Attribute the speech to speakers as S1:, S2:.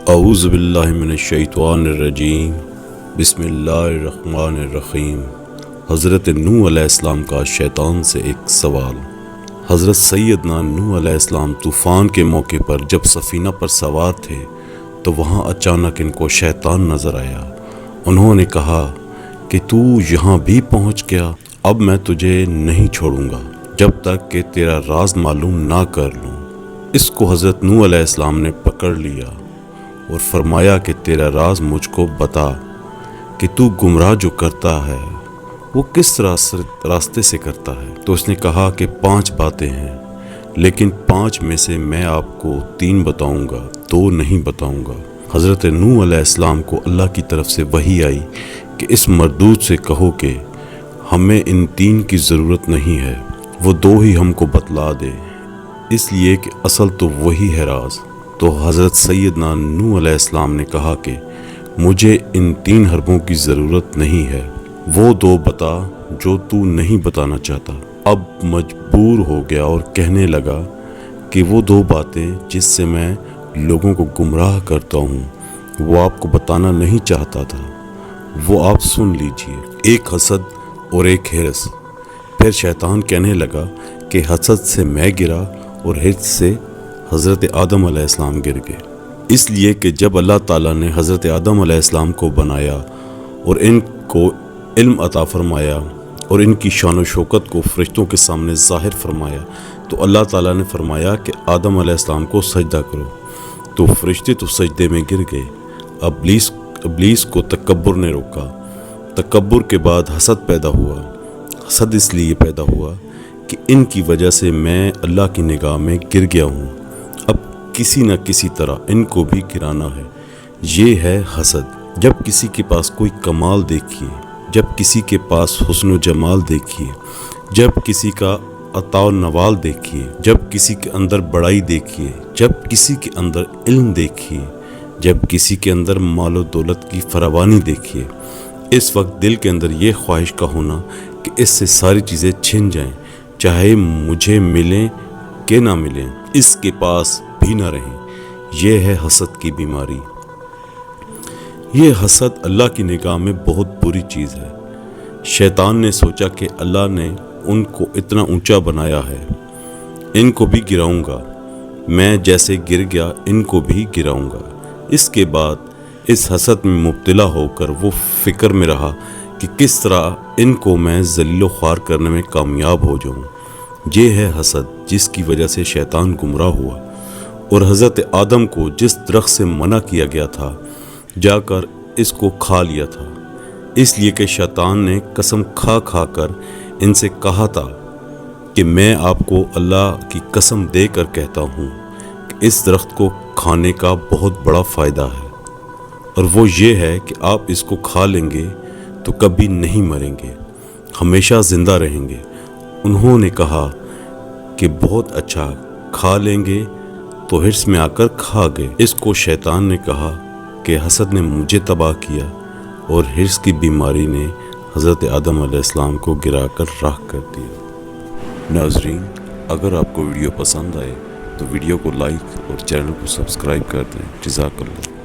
S1: اعوذ باللہ من الشیطان الرجیم، بسم اللہ الرحمن الرحیم۔ حضرت نوح علیہ السلام کا شیطان سے ایک سوال۔ حضرت سیدنا نوح علیہ السلام طوفان کے موقع پر جب سفینہ پر سوار تھے تو وہاں اچانک ان کو شیطان نظر آیا۔ انہوں نے کہا کہ تو یہاں بھی پہنچ گیا، اب میں تجھے نہیں چھوڑوں گا جب تک کہ تیرا راز معلوم نہ کر لوں۔ اس کو حضرت نوح علیہ السلام نے پکڑ لیا اور فرمایا کہ تیرا راز مجھ کو بتا کہ تو گمراہ جو کرتا ہے وہ کس راستے سے کرتا ہے۔ تو اس نے کہا کہ 5 باتیں ہیں، لیکن 5 میں سے میں آپ کو 3 بتاؤں گا، 2 نہیں بتاؤں گا۔ حضرت نوح علیہ السلام کو اللہ کی طرف سے وحی آئی کہ اس مردود سے کہو کہ ہمیں ان 3 کی ضرورت نہیں ہے، وہ 2 ہی ہم کو بتلا دے، اس لیے کہ اصل تو وہی ہے راز۔ تو حضرت سیدنا نوح علیہ السلام نے کہا کہ مجھے ان 3 حربوں کی ضرورت نہیں ہے، وہ 2 بتا جو تو نہیں بتانا چاہتا۔ اب مجبور ہو گیا اور کہنے لگا کہ وہ 2 باتیں جس سے میں لوگوں کو گمراہ کرتا ہوں وہ آپ کو بتانا نہیں چاہتا تھا، وہ آپ سن لیجئے، ایک حسد اور ایک حرص۔ پھر شیطان کہنے لگا کہ حسد سے میں گرا اور حرص سے حضرت آدم علیہ السلام گر گئے، اس لیے کہ جب اللہ تعالیٰ نے حضرت آدم علیہ السلام کو بنایا اور ان کو علم عطا فرمایا اور ان کی شان و شوکت کو فرشتوں کے سامنے ظاہر فرمایا تو اللہ تعالیٰ نے فرمایا کہ آدم علیہ السلام کو سجدہ کرو، تو فرشتے تو سجدے میں گر گئے۔ ابلیس کو تکبر نے روکا، تکبر کے بعد حسد پیدا ہوا۔ حسد اس لیے پیدا ہوا کہ ان کی وجہ سے میں اللہ کی نگاہ میں گر گیا ہوں، اب کسی نہ کسی طرح ان کو بھی گرانا ہے۔ یہ ہے حسد۔ جب کسی کے پاس کوئی کمال دیکھیے، جب کسی کے پاس حسن و جمال دیکھیے، جب کسی کا عطا و نوال دیکھیے، جب کسی کے اندر بڑائی دیکھیے، جب کسی کے اندر علم دیکھیے، جب کسی کے اندر مال و دولت کی فراوانی دیکھیے، اس وقت دل کے اندر یہ خواہش کا ہونا کہ اس سے ساری چیزیں چھن جائیں، چاہے مجھے ملیں کہ نہ ملیں، اس کے پاس بھی نہ رہیں۔ یہ ہے حسد کی بیماری۔ یہ حسد اللہ کی نگاہ میں بہت بری چیز ہے۔ شیطان نے سوچا کہ اللہ نے ان کو اتنا اونچا بنایا ہے، ان کو بھی گراؤں گا، میں جیسے گر گیا ان کو بھی گراؤں گا۔ اس کے بعد اس حسد میں مبتلا ہو کر وہ فکر میں رہا کہ کس طرح ان کو میں ذلیل و خوار کرنے میں کامیاب ہو جاؤں۔ یہ ہے حسد جس کی وجہ سے شیطان گمراہ ہوا اور حضرت آدم کو جس درخت سے منع کیا گیا تھا جا کر اس کو کھا لیا تھا، اس لیے کہ شیطان نے قسم کھا کھا کر ان سے کہا تھا کہ میں آپ کو اللہ کی قسم دے کر کہتا ہوں کہ اس درخت کو کھانے کا بہت بڑا فائدہ ہے، اور وہ یہ ہے کہ آپ اس کو کھا لیں گے تو کبھی نہیں مریں گے، ہمیشہ زندہ رہیں گے۔ انہوں نے کہا کہ بہت اچھا، کھا لیں گے، تو حرص میں آ کر کھا گئے۔ اس کو شیطان نے کہا کہ حسد نے مجھے تباہ کیا اور حرص کی بیماری نے حضرت آدم علیہ السلام کو گرا کر راکھ کر دیا۔ ناظرین، اگر آپ کو ویڈیو پسند آئے تو ویڈیو کو لائک اور چینل کو سبسکرائب کر دیں۔ جزاک اللہ۔